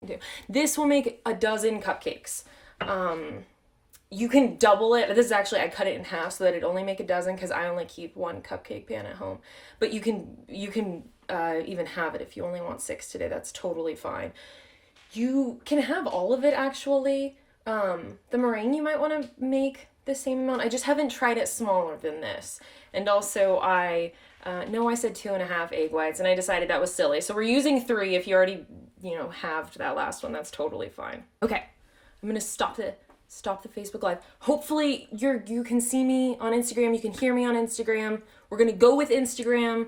do. This will make a dozen cupcakes. You can double it. This is actually, I cut it in half so that it'd only make a dozen because I only keep one cupcake pan at home. But you can even have it if you only want 6 today. That's totally fine. You can have all of it actually. The meringue you might want to make the same amount. I just haven't tried it smaller than this. And also I said 2.5 egg whites and I decided that was silly. So we're using 3. If you already, halved that last one, that's totally fine. Okay, I'm gonna stop the Facebook Live. Hopefully you can see me on Instagram. You can hear me on Instagram. We're gonna go with Instagram.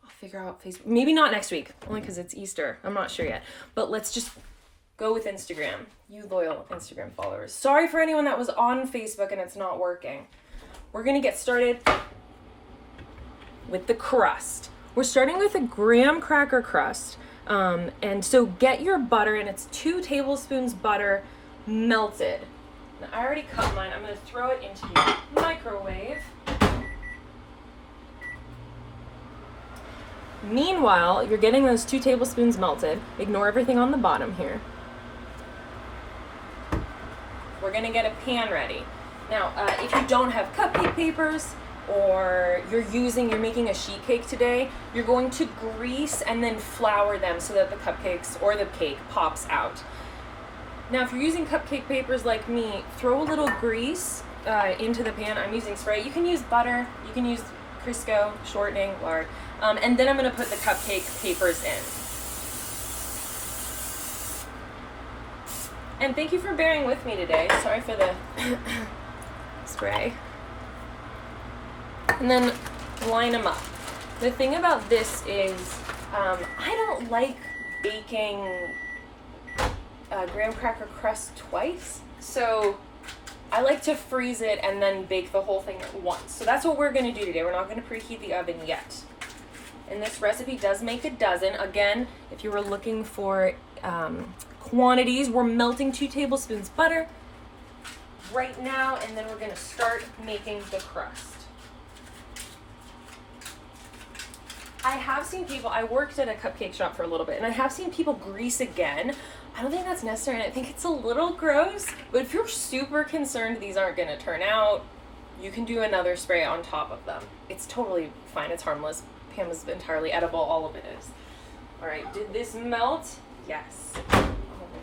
I'll figure out Facebook. Maybe not next week, only because it's Easter. I'm not sure yet. But let's just go with Instagram. You loyal Instagram followers. Sorry for anyone that was on Facebook and it's not working. We're gonna get started with the crust. We're starting with a graham cracker crust. And so get your butter, and it's 2 tablespoons butter melted. Now, I already cut mine. I'm going to throw it into the microwave. Meanwhile, you're getting those 2 tablespoons melted. Ignore everything on the bottom here. We're going to get a pan ready. Now, if you don't have cupcake papers, or you're making a sheet cake today, you're going to grease and then flour them so that the cupcakes or the cake pops out. Now, if you're using cupcake papers like me, throw a little grease into the pan. I'm using spray. You can use butter. You can use Crisco, shortening, lard. And then I'm going to put the cupcake papers in. And thank you for bearing with me today. Sorry for the spray. And then line them up. The thing about this is I don't like baking graham cracker crust twice. So I like to freeze it and then bake the whole thing at once. So that's what we're going to do today. We're not going to preheat the oven yet. And this recipe does make a dozen. Again, if you were looking for quantities, we're melting 2 tablespoons butter right now, and then we're going to start making the crust. I have seen people, I worked at a cupcake shop for a little bit, and I have seen people grease again. I don't think that's necessary, and I think it's a little gross, but if you're super concerned these aren't going to turn out, you can do another spray on top of them. It's totally fine, it's harmless. Pam is entirely edible, all of it is. All right, did this melt? Yes. All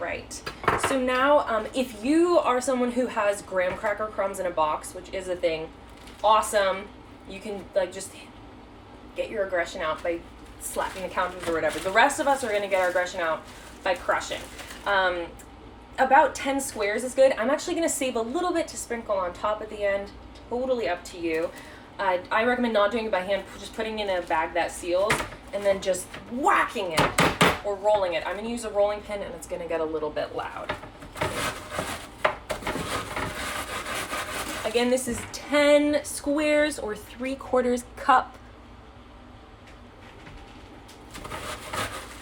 right. So now, if you are someone who has graham cracker crumbs in a box, which is a thing, awesome. You can just get your aggression out by slapping the counters or whatever. The rest of us are going to get our aggression out by crushing. About 10 squares is good. I'm actually going to save a little bit to sprinkle on top at the end. Totally up to you. I recommend not doing it by hand, just putting it in a bag that seals and then just whacking it or rolling it. I'm going to use a rolling pin and it's going to get a little bit loud. Again, this is 10 squares or 3/4 cup.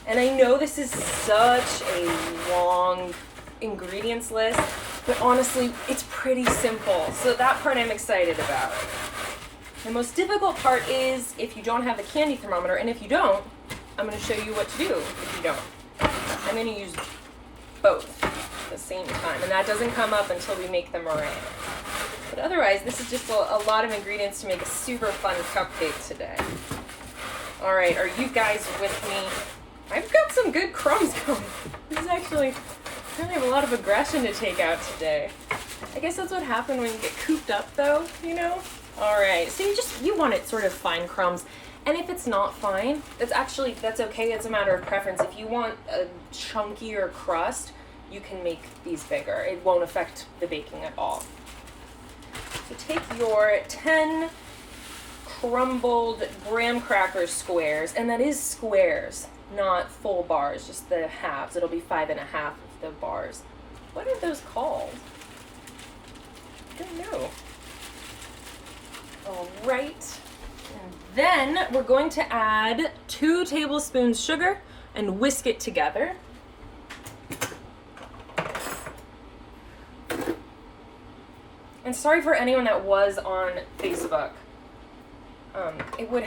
And I know this is such a long ingredients list, but honestly, it's pretty simple. So that part I'm excited about. The most difficult part is if you don't have a candy thermometer, and if you don't, I'm going to show you what to do if you don't. I'm going to use both at the same time, and that doesn't come up until we make the meringue. But otherwise, this is just a lot of ingredients to make a super fun cupcake today. All right, are you guys with me? I've got some good crumbs going. This is actually, I really have a lot of aggression to take out today. I guess that's what happens when you get cooped up though, All right, so you want it sort of fine crumbs. And if it's not fine, that's okay. It's a matter of preference. If you want a chunkier crust, you can make these bigger. It won't affect the baking at all. So take your 10 crumbled graham cracker squares, and that is squares, not full bars, just the halves. It'll be 5.5 of the bars. What are those called? I don't know. All right. And then we're going to add 2 tablespoons sugar and whisk it together. And sorry for anyone that was on Facebook. It would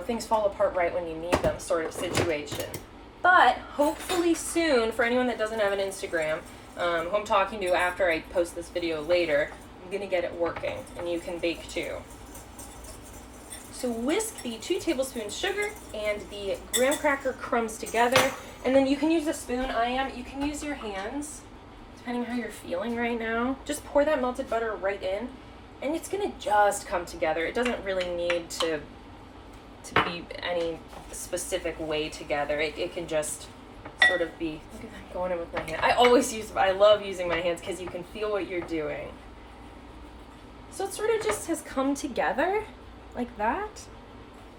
things fall apart right when you need them sort of situation. But hopefully soon, for anyone that doesn't have an Instagram, who I'm talking to after I post this video later, I'm gonna get it working, and you can bake too. So whisk the 2 tablespoons sugar and the graham cracker crumbs together, and then you can use a spoon. You can use your hands, depending how you're feeling right now. Just pour that melted butter right in, and it's gonna just come together. It doesn't really need to be any specific way together. It can just sort of be, look at that, going in with my hand. I love using my hands because you can feel what you're doing. So it sort of just has come together like that.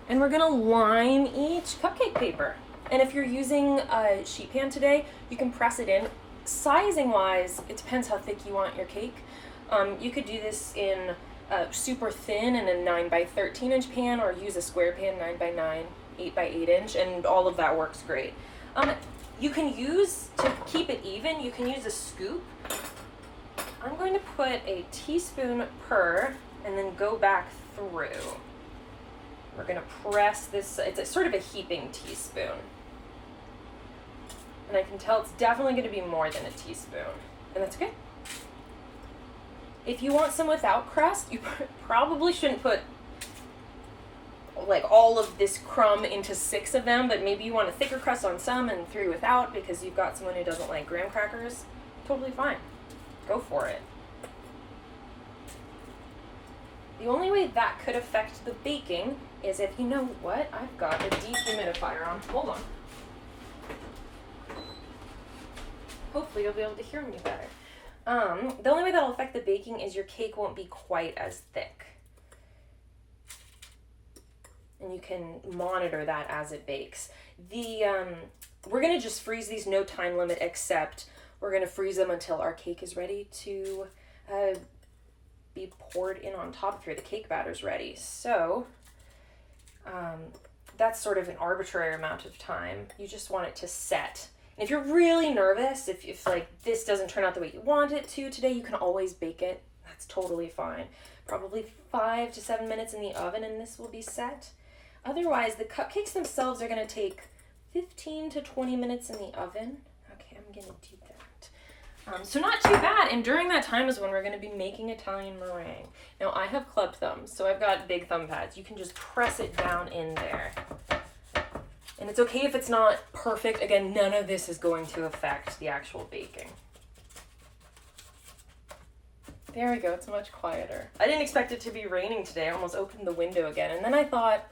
And we're gonna line each cupcake paper. And if you're using a sheet pan today, you can press it in. Sizing wise, it depends how thick you want your cake. You could do this in super thin in a 9 by 13 inch pan, or use a square pan, 9 by 9, 8 by 8 inch, and all of that works great. You can use, to keep it even, you can use a scoop. I'm going to put a teaspoon per, and then go back through. We're going to press this, it's sort of a heaping teaspoon. And I can tell it's definitely going to be more than a teaspoon, and that's okay. If you want some without crust, you probably shouldn't put like all of this crumb into 6 of them, but maybe you want a thicker crust on some and 3 without because you've got someone who doesn't like graham crackers. Totally fine. Go for it. The only way that could affect the baking is if, you know what, I've got a dehumidifier on. Hold on. Hopefully you'll be able to hear me better. The only way that'll affect the baking is your cake won't be quite as thick. And you can monitor that as it bakes. We're gonna just freeze these, no time limit, except we're gonna freeze them until our cake is ready to be poured in on top of here. The cake batter's ready. So that's sort of an arbitrary amount of time. You just want it to set. And if you're really nervous, if like this doesn't turn out the way you want it to today, you can always bake it. That's totally fine. Probably 5 to 7 minutes in the oven and this will be set. Otherwise, the cupcakes themselves are gonna take 15 to 20 minutes in the oven. Okay, I'm gonna do that. So not too bad, and during that time is when we're gonna be making Italian meringue. Now I have club thumbs, so I've got big thumb pads. You can just press it down in there. And it's okay if it's not perfect. Again, none of this is going to affect the actual baking. There we go, it's much quieter. I didn't expect it to be raining today. I almost opened the window again. And then I thought,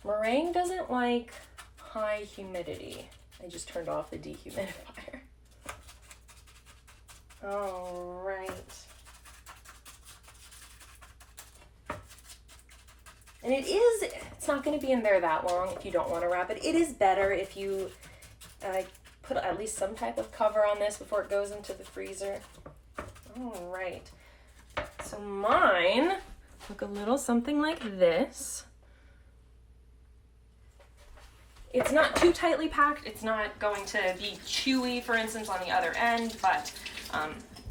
meringue doesn't like high humidity. I just turned off the dehumidifier. All right. And it's not going to be in there that long if you don't want to wrap it. It is better if you put at least some type of cover on this before it goes into the freezer. All right. So mine look a little something like this. It's not too tightly packed. It's not going to be chewy, for instance, on the other end, but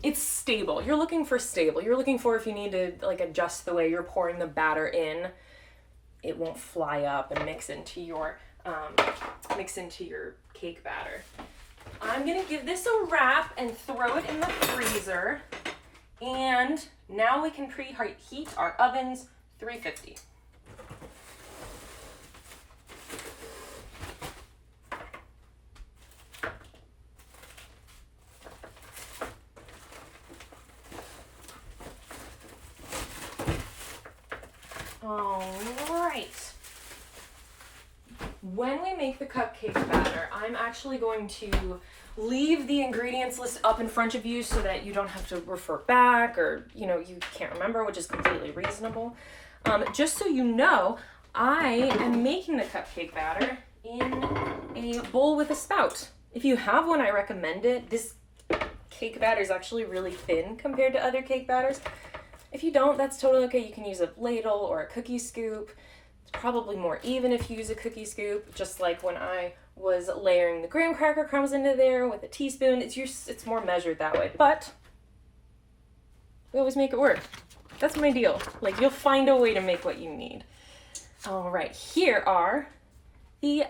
it's stable. You're looking for stable. You're looking for if you need to like adjust the way you're pouring the batter in, it won't fly up and mix into your cake batter. I'm gonna give this a wrap and throw it in the freezer. And now we can preheat our ovens 350. All right. When we make the cupcake batter, I'm actually going to leave the ingredients list up in front of you so that you don't have to refer back or, you can't remember, which is completely reasonable. Just so you know, I am making the cupcake batter in a bowl with a spout. If you have one, I recommend it. This cake batter is actually really thin compared to other cake batters. If you don't, that's totally okay. You can use a ladle or a cookie scoop. It's probably more even if you use a cookie scoop, just like when I was layering the graham cracker crumbs into there with a teaspoon. It's more measured that way, but we always make it work. That's my deal. Like, you'll find a way to make what you need. All right, here are the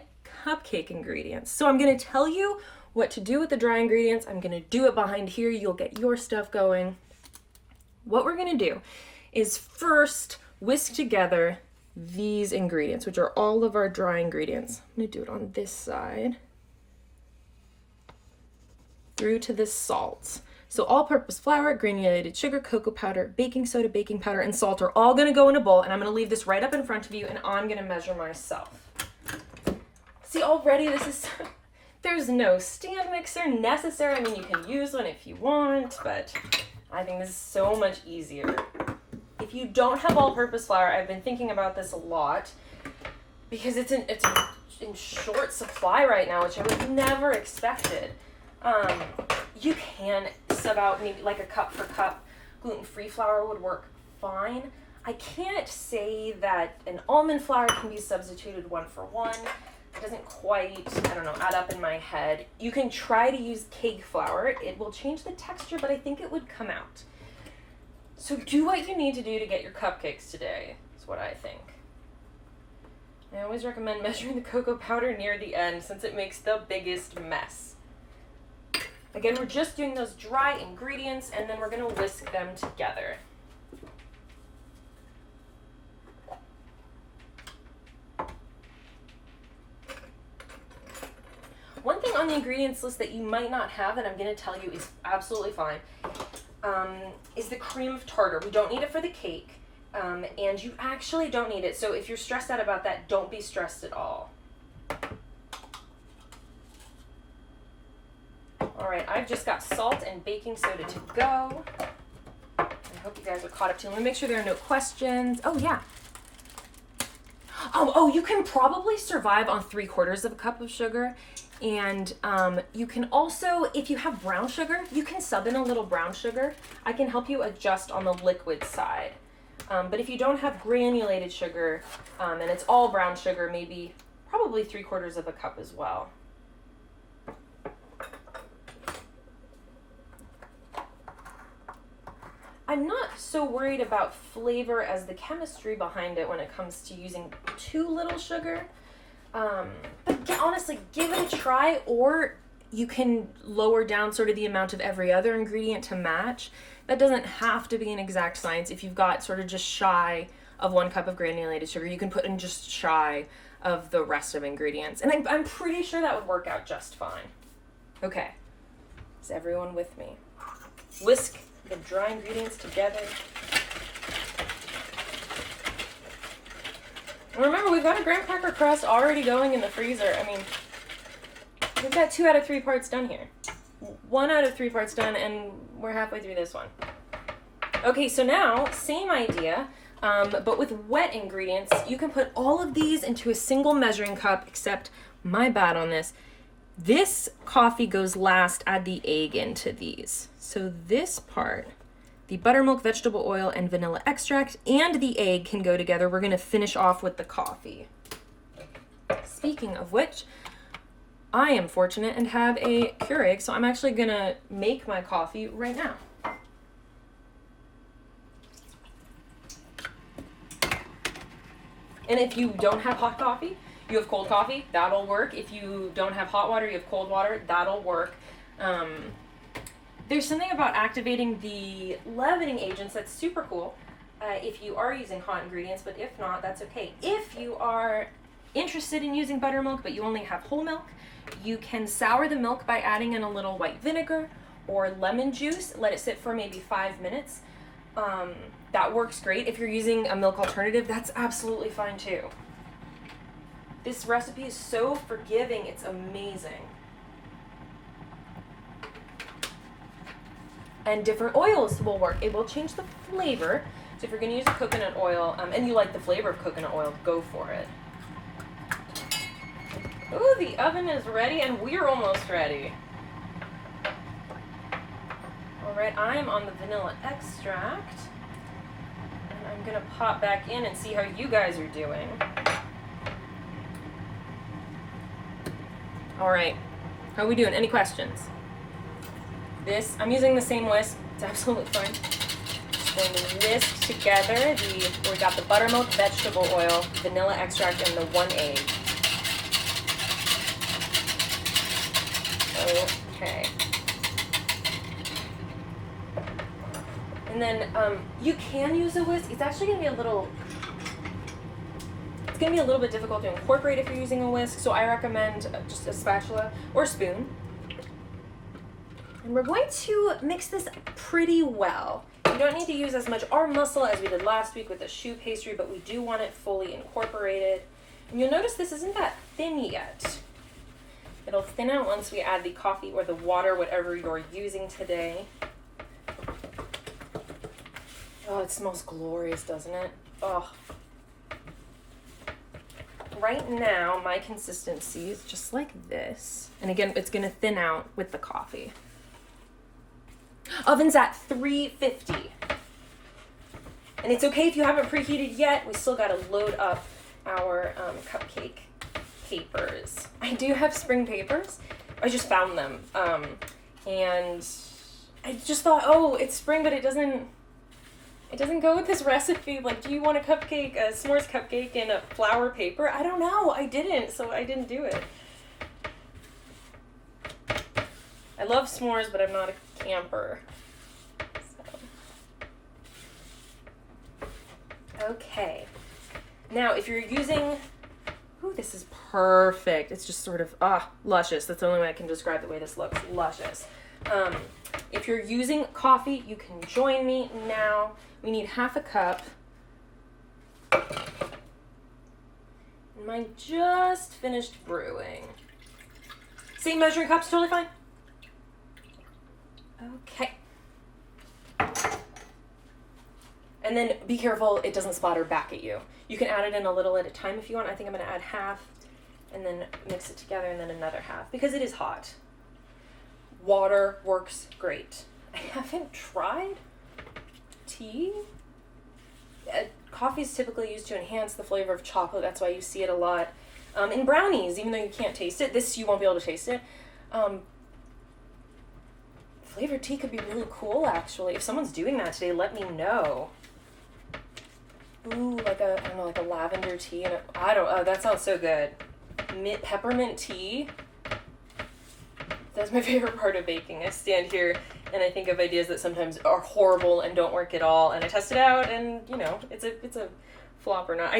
cupcake ingredients. So I'm gonna tell you what to do with the dry ingredients. I'm gonna do it behind here. You'll get your stuff going. What we're gonna do is first whisk together these ingredients, which are all of our dry ingredients. I'm gonna do it on this side through to the salt. So all-purpose flour, granulated sugar, cocoa powder, baking soda, baking powder, and salt are all gonna go in a bowl, and I'm gonna leave this right up in front of you, and I'm gonna measure myself. See, already this is, there's no stand mixer necessary. I mean, you can use one if you want, but I think this is so much easier. If you don't have all-purpose flour, I've been thinking about this a lot, because it's in short supply right now, which I would never expected. You can sub out maybe like a cup for cup. Gluten-free flour would work fine. I can't say that an almond flour can be substituted one for one. It doesn't quite, I don't know, add up in my head. You can try to use cake flour. It will change the texture, but I think it would come out. So do what you need to do to get your cupcakes today, is what I think. I always recommend measuring the cocoa powder near the end since it makes the biggest mess. Again, we're just doing those dry ingredients, and then we're gonna whisk them together. One thing on the ingredients list that you might not have that I'm gonna tell you is absolutely fine, is the cream of tartar. We don't need it for the cake, and you actually don't need it. So if you're stressed out about that, don't be stressed at all. All right, I've just got salt and baking soda to go. I hope you guys are caught up too. Let me make sure there are no questions. Oh, yeah. Oh, you can probably survive on 3/4 of a cup of sugar. And you can also, if you have brown sugar, you can sub in a little brown sugar. I can help you adjust on the liquid side. But if you don't have granulated sugar, and it's all brown sugar, probably 3/4 of a cup as well. I'm not so worried about flavor as the chemistry behind it when it comes to using too little sugar. But honestly, give it a try, or you can lower down sort of the amount of every other ingredient to match. That doesn't have to be an exact science. If you've got sort of just shy of 1 cup of granulated sugar, you can put in just shy of the rest of ingredients. And I'm pretty sure that would work out just fine. Okay, is everyone with me? Whisk the dry ingredients together. And remember, we've got a graham cracker crust already going in the freezer. I mean, we've got 2 out of 3 parts done here. 1 out of 3 parts done, and we're halfway through this one. Okay, so now, same idea, but with wet ingredients. You can put all of these into a single measuring cup, except my bad on this. This coffee goes last. Add the egg into these. So this part, the buttermilk, vegetable oil, and vanilla extract, and the egg can go together. We're gonna finish off with the coffee. Speaking of which, I am fortunate and have a Keurig, so I'm actually gonna make my coffee right now. And if you don't have hot coffee, you have cold coffee, that'll work. If you don't have hot water, you have cold water, that'll work. There's something about activating the leavening agents that's super cool if you are using hot ingredients, but if not, that's okay. If you are interested in using buttermilk, but you only have whole milk, you can sour the milk by adding in a little white vinegar or lemon juice. Let it sit for maybe 5 minutes. That works great. If you're using a milk alternative, that's absolutely fine too. This recipe is so forgiving, it's amazing. And different oils will work. It will change the flavor. So if you're gonna use a coconut oil, and you like the flavor of coconut oil, go for it. Ooh, the oven is ready, and we're almost ready. All right, I am on the vanilla extract. And I'm gonna pop back in and see how you guys are doing. All right, how are we doing? Any questions? I'm using the same whisk. It's absolutely fine. Going to whisk together we got the buttermilk, vegetable oil, vanilla extract, and the 1 egg. Okay. And then you can use a whisk. It's actually going to be it's going to be a little bit difficult to incorporate if you're using a whisk, so I recommend just a spatula or a spoon. And we're going to mix this pretty well. You don't need to use as much arm muscle as we did last week with the choux pastry, but we do want it fully incorporated. And you'll notice this isn't that thin yet. It'll thin out once we add the coffee or the water, whatever you're using today. Oh, it smells glorious, doesn't it? Oh. Right now, my consistency is just like this. And again, it's going to thin out with the coffee. Oven's at 350. And it's okay if you haven't preheated yet. We still got to load up our cupcake papers. I do have spring papers. I just found them. And I just thought, oh, it's spring, but it doesn't go with this recipe. Like, do you want a s'mores cupcake in a flour paper? I don't know. I didn't, so I didn't do it. I love s'mores, but I'm not a camper. So. Okay. Now, if you're using... Ooh, this is perfect. It's just sort of, luscious. That's the only way I can describe the way this looks. Luscious. If you're using coffee, you can join me now. We need half a cup. And mine just finished brewing. Same measuring cups, totally fine. Okay. And then be careful it doesn't splatter back at you. You can add it in a little at a time if you want. I think I'm going to add half and then mix it together and then another half because it is hot. Water works great. I haven't tried tea. Coffee is typically used to enhance the flavor of chocolate. That's why you see it a lot in brownies, even though you can't taste it. This, you won't be able to taste it. Flavored tea could be really cool, actually. If someone's doing that today, let me know. Ooh, like a lavender tea. And that sounds so good. Peppermint tea. That's my favorite part of baking. I stand here and I think of ideas that sometimes are horrible and don't work at all, and I test it out, and it's a flop or not.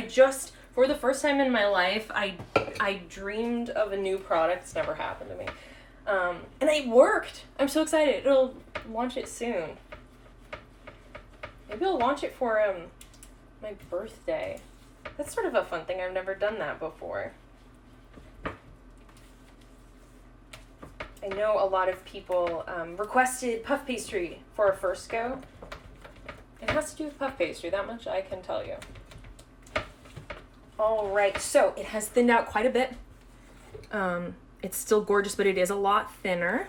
For the first time in my life, I dreamed of a new product. It's never happened to me. And it worked. I'm so excited. It'll launch it soon. Maybe I'll launch it for my birthday. That's sort of a fun thing. I've never done that before. I know a lot of people requested puff pastry for our first go. It has to do with puff pastry, that much I can tell you. All right, so it has thinned out quite a bit. It's still gorgeous, but it is a lot thinner,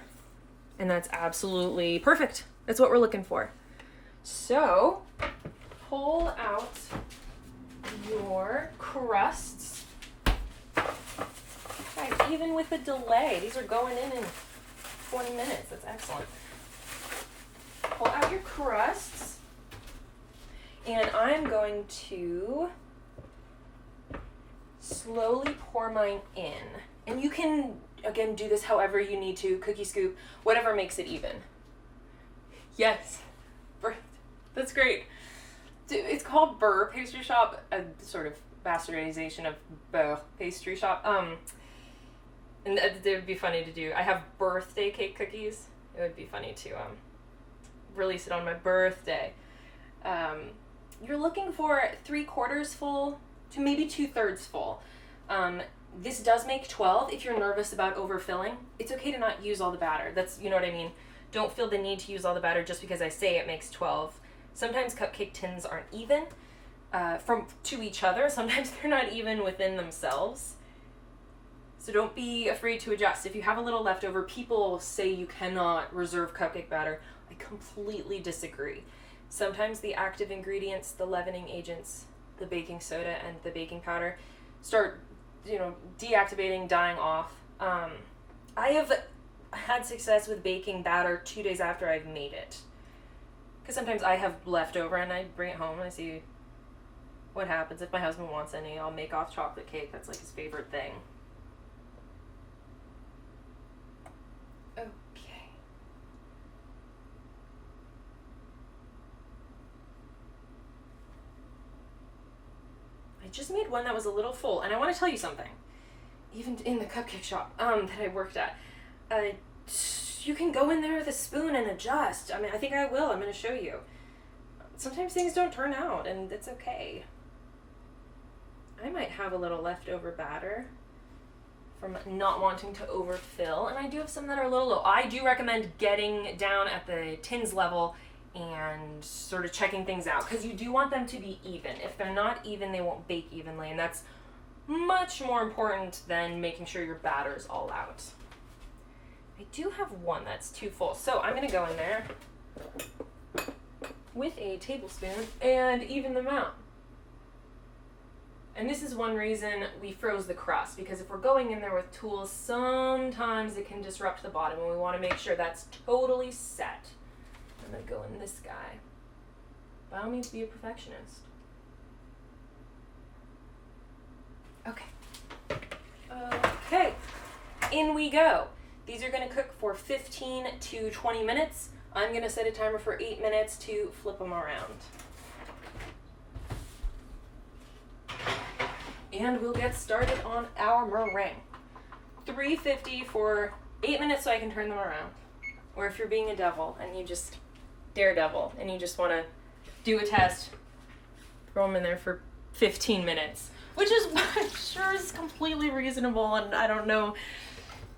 and that's absolutely perfect. That's what we're looking for. So, pull out your crusts. Guys, even with a delay, these are going in 20 minutes. That's excellent. Pull out your crusts, and I'm going to slowly pour mine in. And you can, again, do this however you need to, cookie scoop, whatever makes it even. Yes, that's great. It's called Beurre Pastry Shop, a sort of bastardization of Beurre Pastry Shop. And it would be funny to do. I have birthday cake cookies. It would be funny to release it on my birthday. You're looking for 3/4 full to maybe 2/3 full. This does make 12 if you're nervous about overfilling. It's okay to not use all the batter. That's, you know what I mean? Don't feel the need to use all the batter just because I say it makes 12. Sometimes cupcake tins aren't even to each other. Sometimes they're not even within themselves. So don't be afraid to adjust. If you have a little leftover, people say you cannot reserve cupcake batter. I completely disagree. Sometimes the active ingredients, the leavening agents, the baking soda and the baking powder start, deactivating, dying off. I have had success with baking batter 2 days after I've made it. Because sometimes I have leftover and I bring it home and I see what happens. If my husband wants any, I'll make off chocolate cake. That's like his favorite thing. just made one that was a little full, and I want to tell you something. Even in the cupcake shop that I worked at, you can go in there with a spoon and adjust. I mean, I think I will. I'm going to show you. Sometimes things don't turn out, and it's okay. I might have a little leftover batter from not wanting to overfill, and I do have some that are a little low. I do recommend getting down at the tins level and sort of checking things out, because you do want them to be even. If they're not even, they won't bake evenly, and that's much more important than making sure your batter's all out. I do have one that's too full, so I'm gonna go in there with a tablespoon and even them out. And this is one reason we froze the crust, because if we're going in there with tools, sometimes it can disrupt the bottom, and we want to make sure that's totally set. I'm going to go in this guy. By all means, be a perfectionist. Okay, in we go. These are going to cook for 15 to 20 minutes. I'm going to set a timer for 8 minutes to flip them around. And we'll get started on our meringue. 350 for 8 minutes so I can turn them around. Or if you're being a devil and you just, daredevil, and you just want to do a test, throw them in there for 15 minutes. Which is, I'm sure, is completely reasonable, and I don't know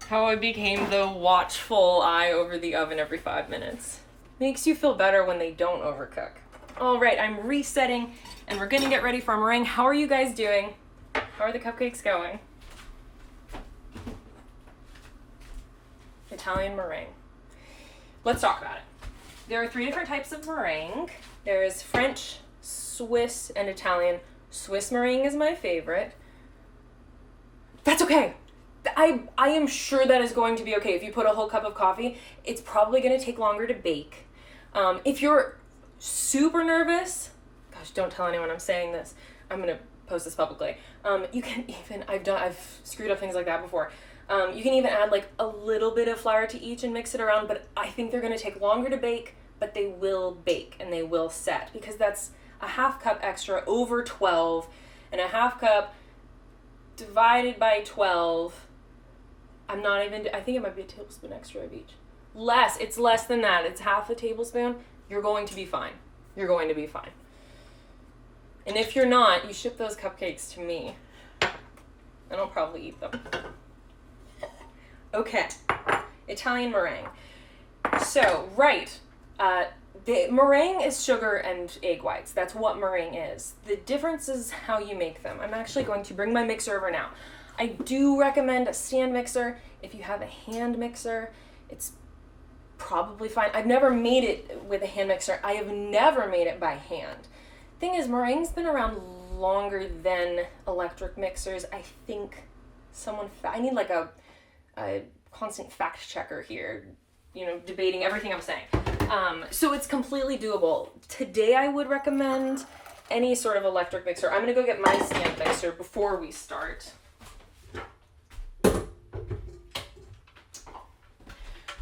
how I became the watchful eye over the oven every 5 minutes. Makes you feel better when they don't overcook. All right, I'm resetting, and we're gonna get ready for our meringue. How are you guys doing? How are the cupcakes going? Italian meringue. Let's talk about it. There are 3 different types of meringue. There's French, Swiss, and Italian. Swiss meringue is my favorite. That's okay. I am sure that is going to be okay. If you put a whole cup of coffee, it's probably going to take longer to bake. If you're super nervous, gosh, don't tell anyone I'm saying this. I'm going to post this publicly. You can even, I've screwed up things like that before. You can even add like a little bit of flour to each and mix it around, but I think they're going to take longer to bake, but they will bake and they will set, because that's a half cup extra over 12, and a half cup divided by 12. I think it might be a tablespoon extra of each. Less, it's less than that. It's half a tablespoon. You're going to be fine. You're going to be fine. And if you're not, you ship those cupcakes to me, and I'll probably eat them. Okay, Italian meringue. So, right, the meringue is sugar and egg whites. That's what meringue is. The difference is how you make them. I'm actually going to bring my mixer over now. I do recommend a stand mixer. If you have a hand mixer, it's probably fine. I've never made it with a hand mixer. I have never made it by hand. Thing is, meringue's been around longer than electric mixers. I think I need like a constant fact checker here, debating everything I'm saying. So it's completely doable. Today I would recommend any sort of electric mixer. I'm gonna go get my stand mixer before we start.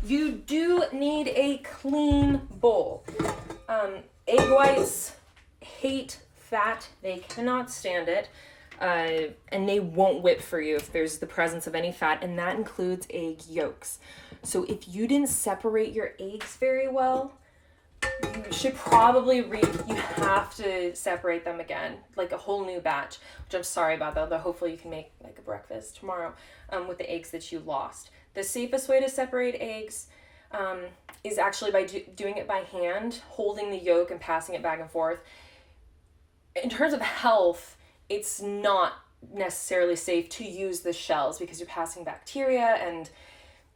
You do need a clean bowl. Egg whites hate fat. They cannot stand it. And they won't whip for you if there's the presence of any fat, and that includes egg yolks. So if you didn't separate your eggs very well, you should probably you have to separate them again, like a whole new batch, which I'm sorry about that, but hopefully you can make like a breakfast tomorrow with the eggs that you lost. The safest way to separate eggs is actually by doing it by hand, holding the yolk and passing it back and forth. In terms of health, it's not necessarily safe to use the shells because you're passing bacteria, and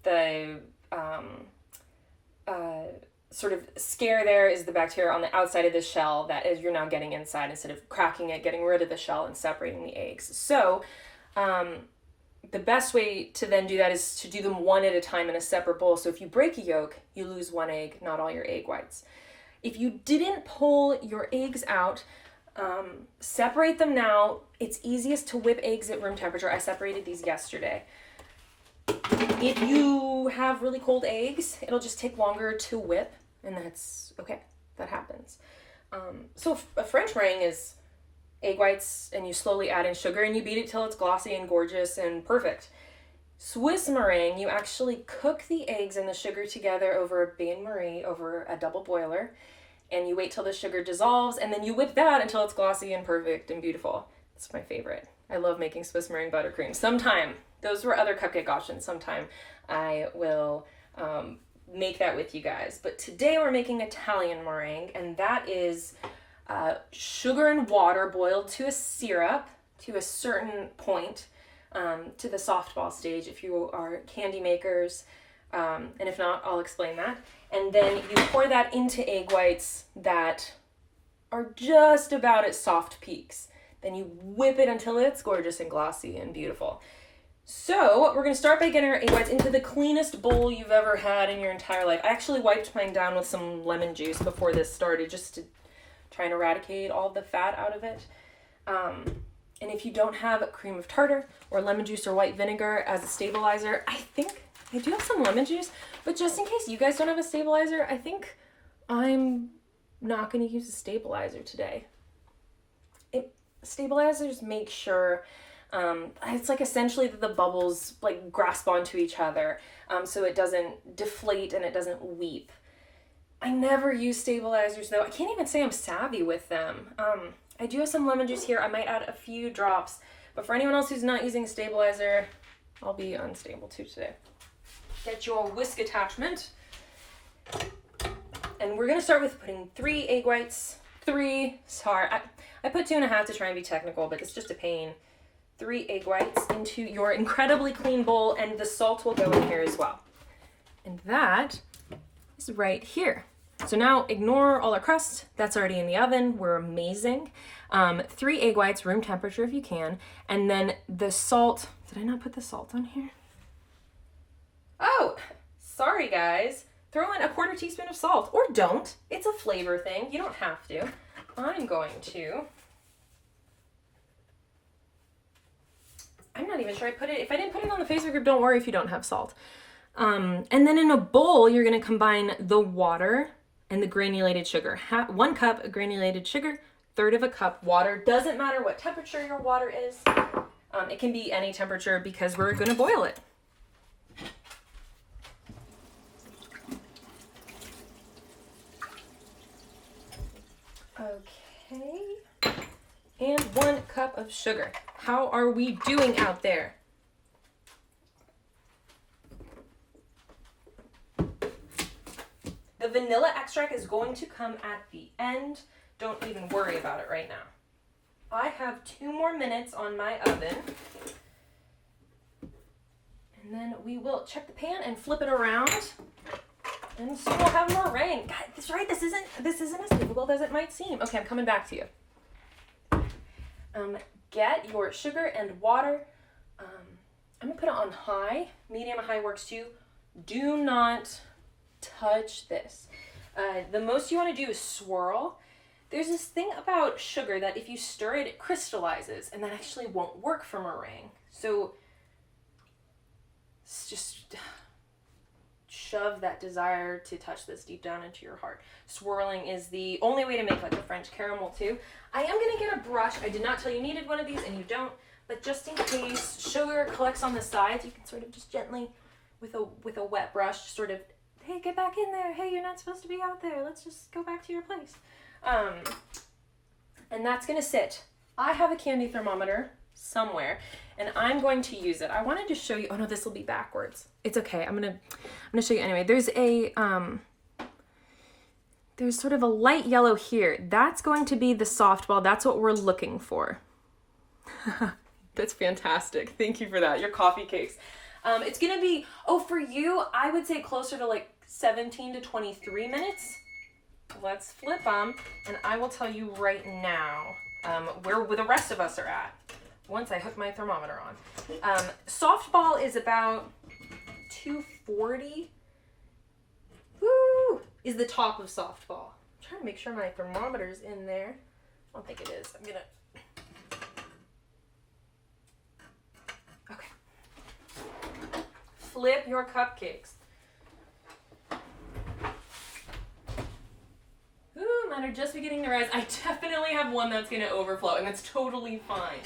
the sort of scare there is the bacteria on the outside of the shell that is you're now getting inside instead of cracking it, getting rid of the shell and separating the eggs. So the best way to then do that is to do them one at a time in a separate bowl. So if you break a yolk, you lose one egg, not all your egg whites. If you didn't pull your eggs out, separate them now. It's easiest to whip eggs at room temperature. I separated these yesterday. If you have really cold eggs, it'll just take longer to whip, and that's okay. That happens. So a French meringue is egg whites and you slowly add in sugar and you beat it till it's glossy and gorgeous and perfect. Swiss meringue, you actually cook the eggs and the sugar together over a bain-marie, over a double boiler, and you wait till the sugar dissolves, and then you whip that until it's glossy and perfect and beautiful. That's my favorite. I love making Swiss meringue buttercream. Sometime, those were other cupcake options, sometime I will make that with you guys. But today we're making Italian meringue, and that is sugar and water boiled to a syrup to a certain point, to the softball stage if you are candy makers, and if not, I'll explain that. And then you pour that into egg whites that are just about at soft peaks. Then you whip it until it's gorgeous and glossy and beautiful. So we're going to start by getting our egg whites into the cleanest bowl you've ever had in your entire life. I actually wiped mine down with some lemon juice before this started just to try and eradicate all the fat out of it. And if you don't have cream of tartar or lemon juice or white vinegar as a stabilizer, I think I do have some lemon juice, but just in case you guys don't have a stabilizer, I think I'm not going to use a stabilizer today. Stabilizers make sure it's like essentially that the bubbles like grasp onto each other, so it doesn't deflate and it doesn't weep. I never use stabilizers though. I can't even say I'm savvy with them. I do have some lemon juice here. I might add a few drops, but for anyone else who's not using a stabilizer, I'll be unstable too today. Get your whisk attachment. And we're gonna start with putting 3 egg whites. I put 2.5 to try and be technical, but it's just a pain. 3 egg whites into your incredibly clean bowl, and the salt will go in here as well. And that is right here. So now ignore all our crust. That's already in the oven. We're amazing. 3 egg whites, room temperature if you can. And then the salt. Did I not put the salt on here? Oh, sorry guys. Throw in a 1/4 teaspoon of salt, or don't. It's a flavor thing. You don't have to. I'm going to. I'm not even sure I put it. If I didn't put it on the Facebook group, don't worry if you don't have salt. And then in a bowl, you're going to combine the water and the granulated sugar. 1 cup of granulated sugar, 1/3 cup water. Doesn't matter what temperature your water is. It can be any temperature because we're going to boil it. Okay. And 1 cup of sugar. How are we doing out there? The vanilla extract is going to come at the end. Don't even worry about it right now. I have 2 more minutes on my oven. And then we will check the pan and flip it around. And so we'll have meringue. God, that's right. This isn't as difficult as it might seem. Okay, I'm coming back to you. Get your sugar and water. I'm gonna put it on high. Medium or high works too. Do not touch this. The most you want to do is swirl. There's this thing about sugar that if you stir it, it crystallizes, and that actually won't work for meringue. So just shove that desire to touch this deep down into your heart. Swirling is the only way to make like a French caramel too. I am gonna get a brush. I did not tell you needed one of these, and you don't, but just in case sugar collects on the sides, you can sort of just gently, with a wet brush, sort of, hey, get back in there. Hey, you're not supposed to be out there. Let's just go back to your place. And that's gonna sit. I have a candy thermometer somewhere, and I'm going to use it. I wanted to show you. Oh no, this will be backwards. It's okay. I'm gonna show you anyway. There's a there's sort of a light yellow here. That's going to be the softball. That's what we're looking for. That's fantastic. Thank you for that. Your coffee cakes. It's gonna be, for you, I would say closer to like 17 to 23 minutes. Let's flip them, and I will tell you right now where the rest of us are at once I hook my thermometer on. Softball is about 240. Woo! Is the top of softball. I'm trying to make sure my thermometer's in there. I don't think it is. I'm gonna. Okay. Flip your cupcakes. Ooh, that are just beginning to rise. I definitely have one that's gonna overflow, and that's totally fine.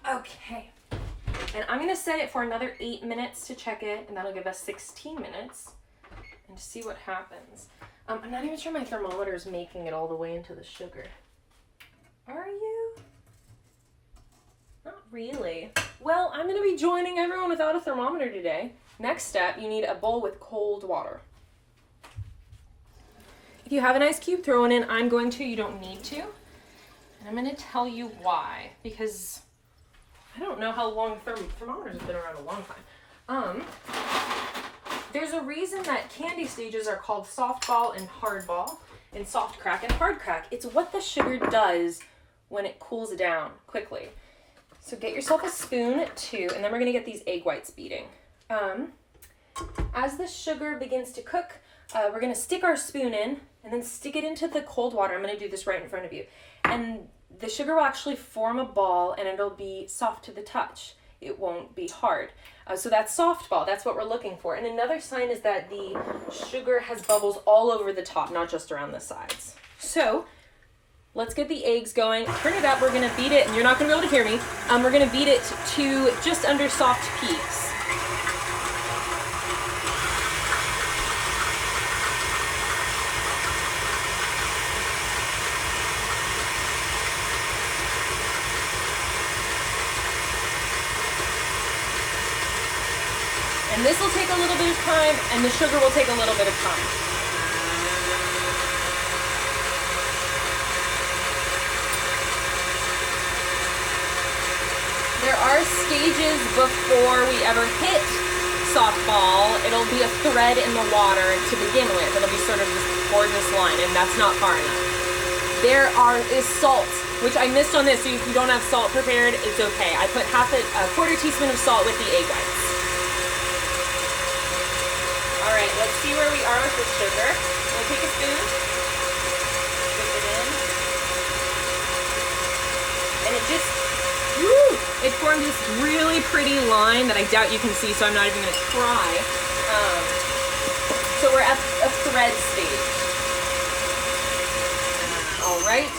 Okay, and I'm gonna set it for another 8 minutes to check it, and that'll give us 16 minutes, and to see what happens. I'm not even sure my thermometer is making it all the way into the sugar. Are you? Not really. Well, I'm gonna be joining everyone without a thermometer today. Next step, you need a bowl with cold water. If you have an ice cube, throw it in. I'm going to, you don't need to. And I'm gonna tell you why, because I don't know how long thermometers have been around a long time. There's a reason that candy stages are called softball and hardball, and soft crack and hard crack. It's what the sugar does when it cools down quickly. So get yourself a spoon too, and then we're gonna get these egg whites beating. As the sugar begins to cook, we're gonna stick our spoon in and then stick it into the cold water. I'm gonna do this right in front of you. And the sugar will actually form a ball, and it'll be soft to the touch. It won't be hard. So that's softball, that's what we're looking for. And another sign is that the sugar has bubbles all over the top, not just around the sides. So let's get the eggs going. Turn it up, we're gonna beat it, and you're not gonna be able to hear me. We're gonna beat it to just under soft peaks. And this will take a little bit of time, and the sugar will take a little bit of time. There are stages before we ever hit softball. It'll be a thread in the water to begin with. It'll be sort of this gorgeous line, and that's not far enough. There is salt, which I missed on this, so if you don't have salt prepared, it's okay. I put a quarter teaspoon of salt with the egg whites. All right, let's see where we are with the sugar. We'll take a spoon, dip it in, and it formed this really pretty line that I doubt you can see, so I'm not even gonna try. So we're at a thread stage. All right,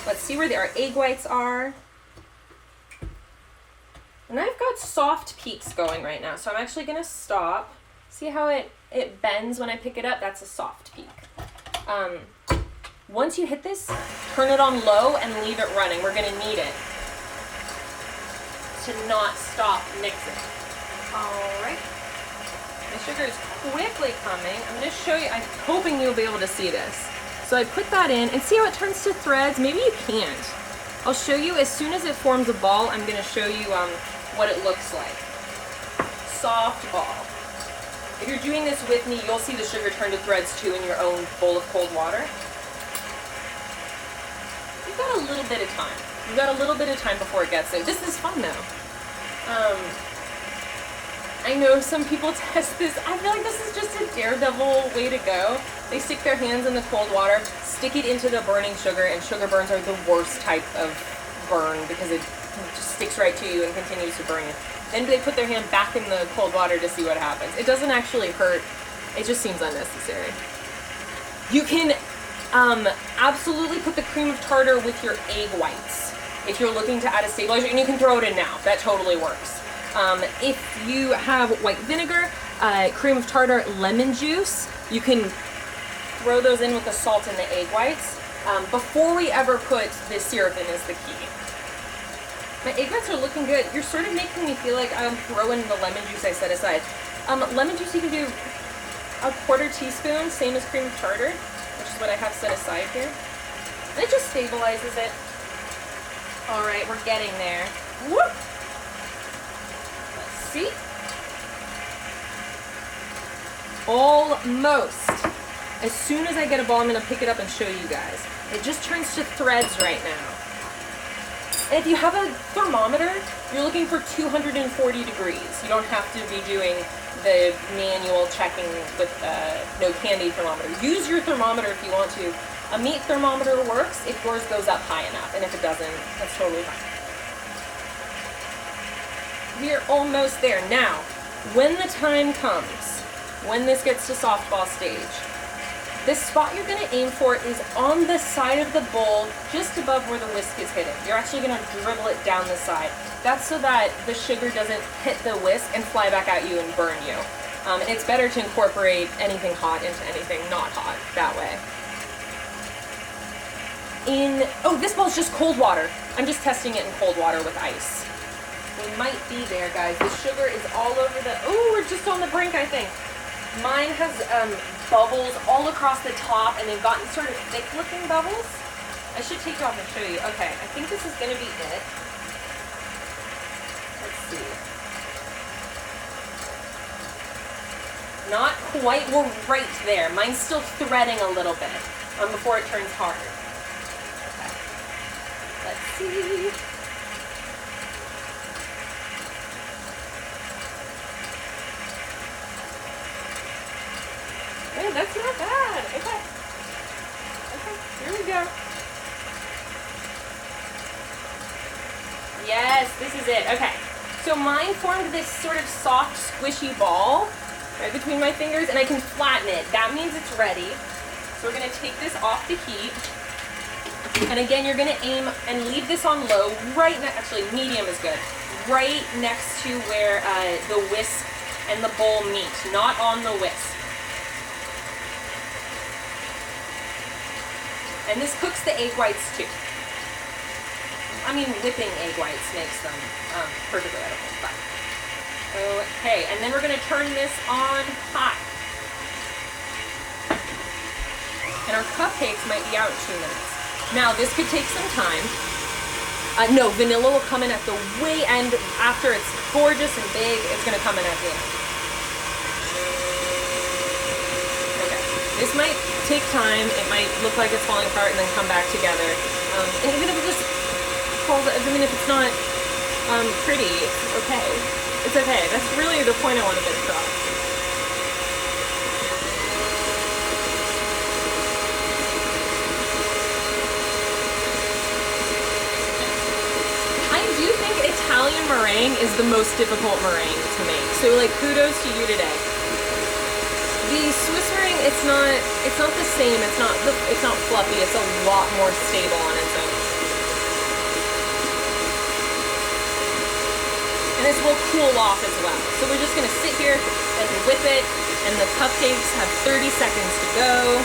let's see where our egg whites are. And I've got soft peaks going right now, so I'm actually gonna stop. See how it bends when I pick it up? That's a soft peak. Once you hit this, turn it on low and leave it running. We're gonna need it to not stop mixing. All right. My sugar is quickly coming. I'm gonna show you, I'm hoping you'll be able to see this. So I put that in, and see how it turns to threads? Maybe you can't. I'll show you as soon as it forms a ball. I'm gonna show you what it looks like. Soft ball. If you're doing this with me, you'll see the sugar turn to threads too in your own bowl of cold water. You've got a little bit of time. You've got a little bit of time before it gets there. This is fun though. I know some people test this. I feel like this is just a daredevil way to go. They stick their hands in the cold water, stick it into the burning sugar, and sugar burns are the worst type of burn because it just sticks right to you and continues to burn you. Then they put their hand back in the cold water to see what happens. It doesn't actually hurt. It just seems unnecessary. You can absolutely put the cream of tartar with your egg whites if you're looking to add a stabilizer, and you can throw it in now. That totally works. If you have white vinegar, cream of tartar, lemon juice, you can throw those in with the salt and the egg whites. Before we ever put the syrup in is the key. My egg whites are looking good. You're sort of making me feel like I'm throwing the lemon juice I set aside. Lemon juice you can do a quarter teaspoon, same as cream of tartar, which is what I have set aside here. And it just stabilizes it. All right, we're getting there. Whoop! Let's see. Almost. As soon as I get a ball, I'm gonna pick it up and show you guys. It just turns to threads right now. And if you have a thermometer, you're looking for 240 degrees. You don't have to be doing the manual checking with no candy thermometer. Use your thermometer if you want to. A meat thermometer works if yours goes up high enough, and if it doesn't, that's totally fine. We're almost there. Now, when the time comes, when this gets to softball stage, The spot you're gonna aim for is on the side of the bowl, just above where the whisk is hitting. You're actually gonna dribble it down the side. That's so that the sugar doesn't hit the whisk and fly back at you and burn you. It's better to incorporate anything hot into anything not hot that way. Oh, this bowl's just cold water. I'm just testing it in cold water with ice. We might be there, guys. The sugar is all over oh, we're just on the brink, I think. Mine has bubbles all across the top, and they've gotten sort of thick-looking bubbles. I should take it off and show you. Okay, I think this is gonna be it. Let's see. Not quite, we're right there. Mine's still threading a little bit before it turns hard. Okay, let's see. Hey, that's not bad. Okay. Okay, here we go. Yes, this is it. Okay. So mine formed this sort of soft, squishy ball right between my fingers, and I can flatten it. That means it's ready. So we're gonna take this off the heat. And again, you're gonna aim and leave this on low, actually medium is good, right next to where the whisk and the bowl meet, not on the whisk. And this cooks the egg whites too. I mean, whipping egg whites makes them perfectly edible, but. Okay, and then we're gonna turn this on high. And our cupcakes might be out in 2 minutes. Now, this could take some time. No, vanilla will come in at the way end. After it's gorgeous and big, it's gonna come in at the end. Okay, this might take time. It might look like it's falling apart and then come back together. And even if it just falls, I mean, if it's not pretty, it's okay. It's okay. That's really the point I want to get across. I do think Italian meringue is the most difficult meringue to make. So, like, kudos to you today. The Swiss meringue, it's not the same. It's not fluffy. It's a lot more stable on its own. And this will cool off as well. So we're just gonna sit here and whip it, and the cupcakes have 30 seconds to go.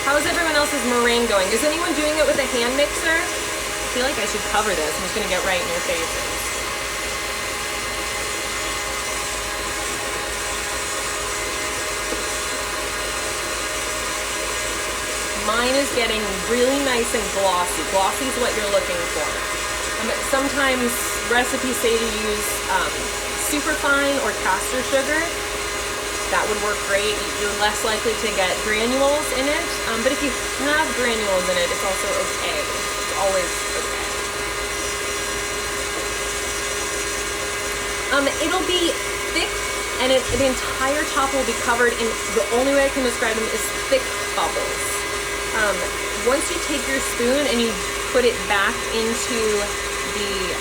How's everyone else's meringue going? Is anyone doing it with a hand mixer? I feel like I should cover this. I'm just gonna get right in your faces. Mine is getting really nice and glossy. Glossy is what you're looking for. Sometimes recipes say to use superfine or caster sugar. That would work great. You're less likely to get granules in it. But if you have granules in it, it's also okay. It's always okay. It'll be thick, and the entire top will be covered in, the only way I can describe them is thick bubbles. Once you take your spoon and you put it back into the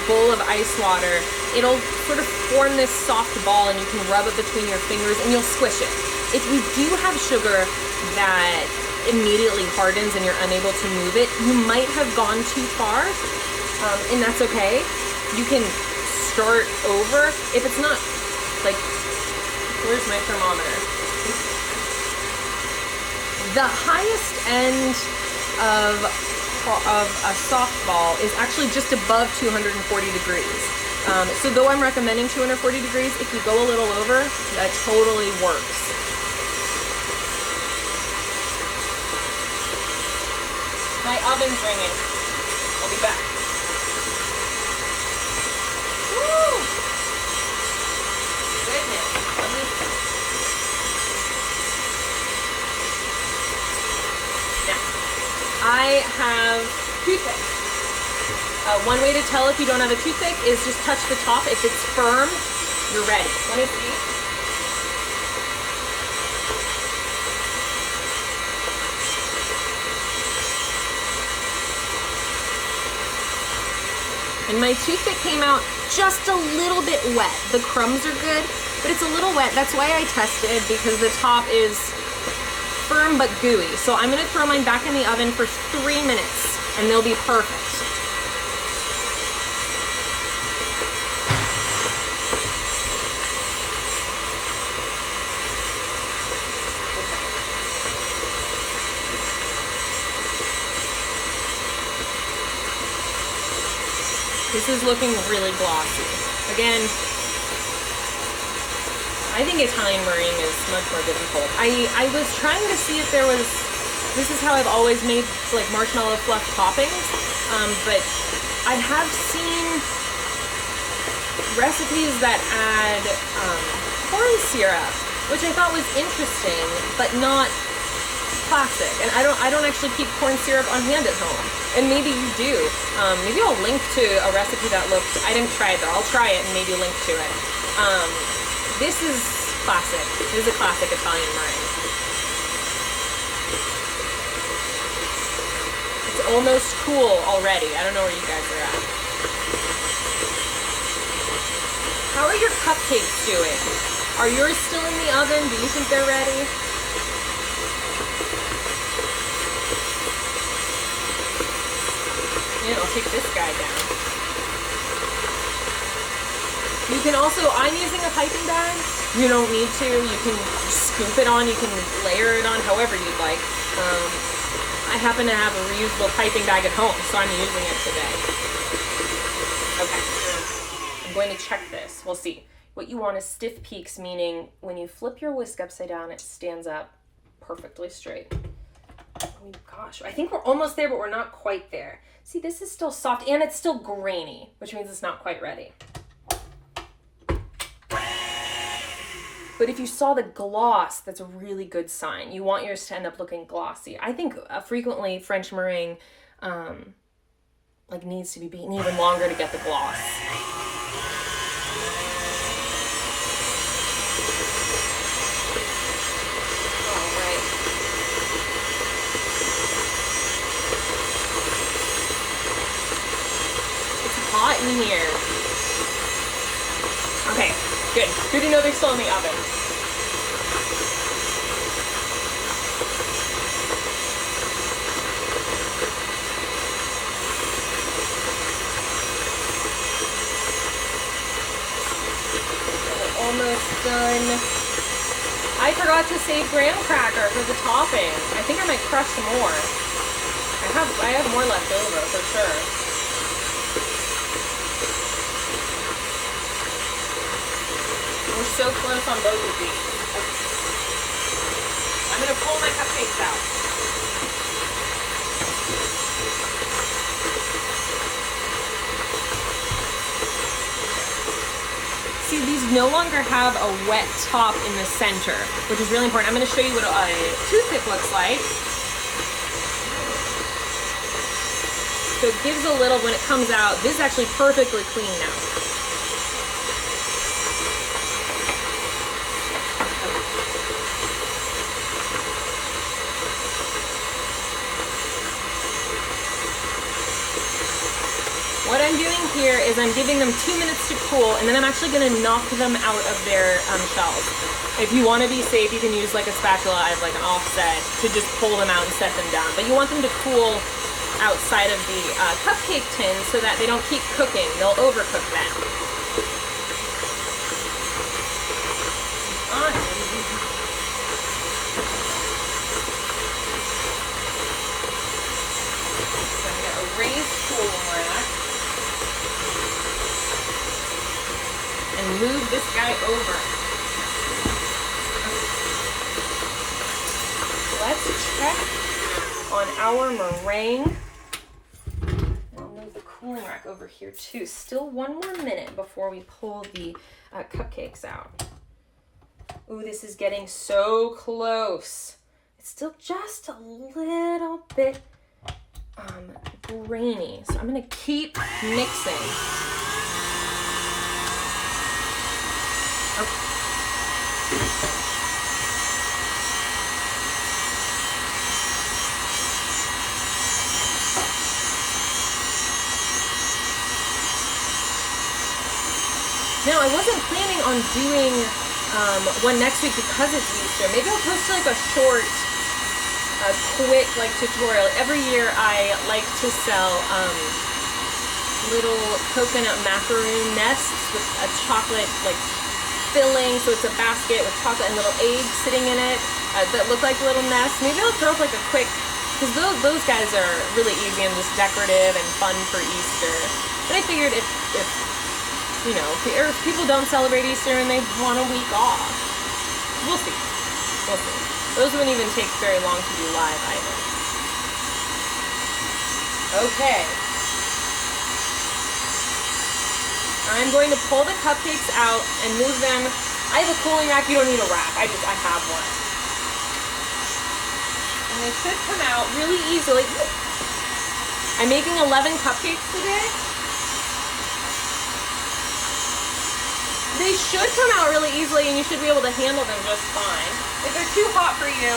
bowl of ice water, it'll sort of form this soft ball, and you can rub it between your fingers and you'll squish it. If you do have sugar that immediately hardens and you're unable to move it, you might have gone too far, and that's okay. You can start over. If it's not, like, where's my thermometer? The highest end of a softball is actually just above 240 degrees. So though I'm recommending 240 degrees, if you go a little over, that totally works. My oven's ringing. I'll be back. Woo! Goodness. I have toothpick. One way to tell if you don't have a toothpick is just touch the top. If it's firm, you're ready. Let me see. And my toothpick came out just a little bit wet. The crumbs are good, but it's a little wet. That's why I tested, because the top is firm but gooey. So I'm gonna throw mine back in the oven for 3 minutes and they'll be perfect. This is looking really glossy. Again, I think Italian meringue is much more difficult. I was trying to see if there was, this is how I've always made like marshmallow fluff toppings, but I have seen recipes that add corn syrup, which I thought was interesting, but not classic. And I don't actually keep corn syrup on hand at home. And maybe you do. Maybe I'll link to a recipe that looked, I didn't try it though, I'll try it and maybe link to it. This is classic. This is a classic Italian meringue. It's almost cool already. I don't know where you guys are at. How are your cupcakes doing? Are yours still in the oven? Do you think they're ready? Yeah, I'll take this guy down. You can also, I'm using a piping bag. You don't need to. You can scoop it on. You can layer it on however you'd like. I happen to have a reusable piping bag at home, so I'm using it today. Okay. I'm going to check this. We'll see. What you want is stiff peaks, meaning when you flip your whisk upside down, it stands up perfectly straight. Oh gosh, I think we're almost there, but we're not quite there. See, this is still soft and it's still grainy, which means it's not quite ready. But if you saw the gloss, that's a really good sign. You want yours to end up looking glossy. I think frequently French meringue like needs to be beaten even longer to get the gloss. Hot in here. Okay, good. Good to know they're still in the oven. We're almost done. I forgot to save graham cracker for the topping. I think I might crush some more. I have more left over for sure. We're so close on both of these. I'm going to pull my cupcakes out. See, these no longer have a wet top in the center, which is really important. I'm going to show you what a toothpick looks like. So it gives a little, when it comes out, this is actually perfectly clean now. What I'm doing here is I'm giving them 2 minutes to cool, and then I'm actually going to knock them out of their shells. If you want to be safe, you can use like a spatula. I have like an offset to just pull them out and set them down. But you want them to cool outside of the cupcake tin so that they don't keep cooking. They'll overcook then. So I'm going to erase cooling rack. And move this guy over. Let's check on our meringue. I'll move the cooling rack over here too. Still 1 more minute before we pull the cupcakes out. Ooh, this is getting so close. It's still just a little bit grainy. So I'm gonna keep mixing. Okay. Now, I wasn't planning on doing one next week because it's Easter. Maybe I'll post like a short, quick like tutorial. Every year I like to sell little coconut macaroon nests with a chocolate like filling. So it's a basket with chocolate and little eggs sitting in it that look like little nests. Maybe I'll throw up like a quick, because those guys are really easy and just decorative and fun for Easter. But I figured if you know, if people don't celebrate Easter and they want a week off, we'll see. We'll see. Those wouldn't even take very long to do live either. Okay. I'm going to pull the cupcakes out and move them. I have a cooling rack. You don't need a rack. I have one. And they should come out really easily. I'm making 11 cupcakes today. They should come out really easily and you should be able to handle them just fine. If they're too hot for you,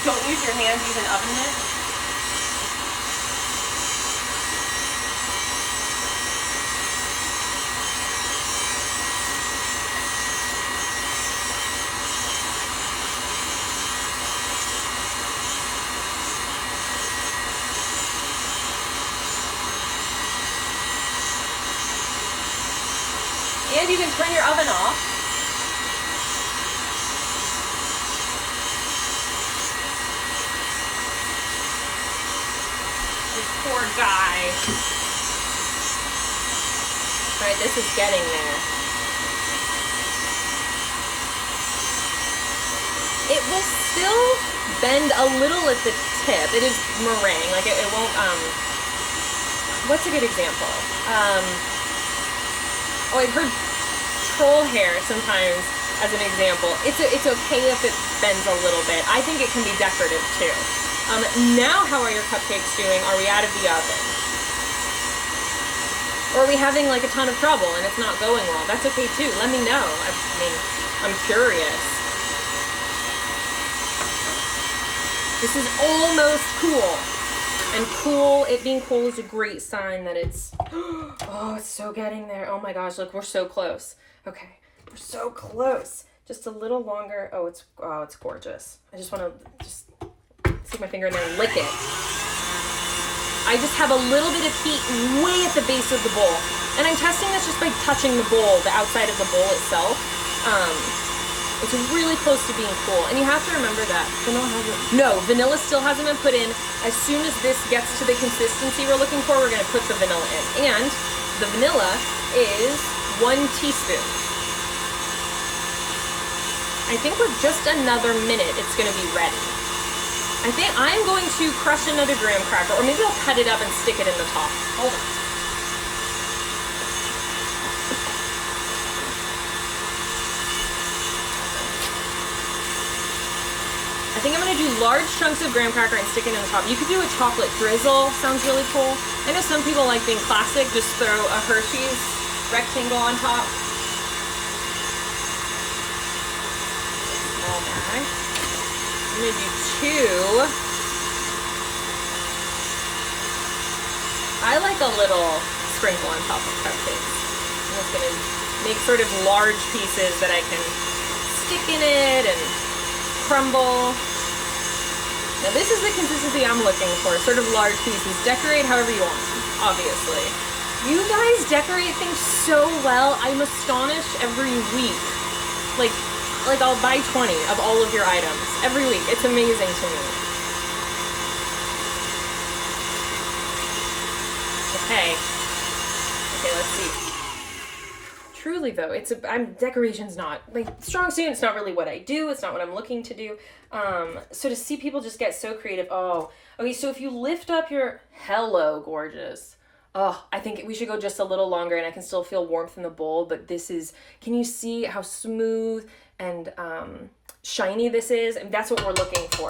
don't use your hands, use an oven mitt. And you can turn your oven off. This poor guy. All right, this is getting there. It will still bend a little at the tip. It is meringue, like it won't, what's a good example? Oh, I've heard troll hair sometimes as an example. It's okay if it bends a little bit. I think it can be decorative too. Now how are your cupcakes doing? Are we out of the oven? Or are we having like a ton of trouble and it's not going well? That's okay too. Let me know. I mean, I'm curious. This is almost cool. And cool, it being cool is a great sign that it's, oh, it's so getting there. Oh my gosh, look, we're so close. Okay, we're so close. Just a little longer. Oh, it's gorgeous. I just want to just stick my finger in there and lick it. I just have a little bit of heat way at the base of the bowl. And I'm testing this just by touching the bowl, the outside of the bowl itself. It's really close to being cool. And you have to remember that vanilla still hasn't been put in. As soon as this gets to the consistency we're looking for, we're gonna put the vanilla in. And the vanilla is 1 teaspoon. I think with just another minute, it's gonna be ready. I think I'm going to crush another graham cracker, or maybe I'll cut it up and stick it in the top. Hold on. I think I'm gonna do large chunks of graham cracker and stick it in the top. You could do a chocolate drizzle, sounds really cool. I know some people like being classic, just throw a Hershey's rectangle on top. Small bag. I'm gonna do 2. I like a little sprinkle on top of cupcakes. I'm just gonna make sort of large pieces that I can stick in it and crumble. Now this is the consistency I'm looking for, sort of large pieces. Decorate however you want, obviously. You guys decorate things so well. I'm astonished every week. Like I'll buy 20 of all of your items every week. It's amazing to me. Okay, let's see. Truly though, decoration's not, like, strong suit, it's not really what I do, it's not what I'm looking to do. So to see people just get so creative, oh, okay, so if you lift up your, hello, gorgeous. Oh, I think we should go just a little longer and I can still feel warmth in the bowl, but this is, can you see how smooth and shiny this is? And that's what we're looking for.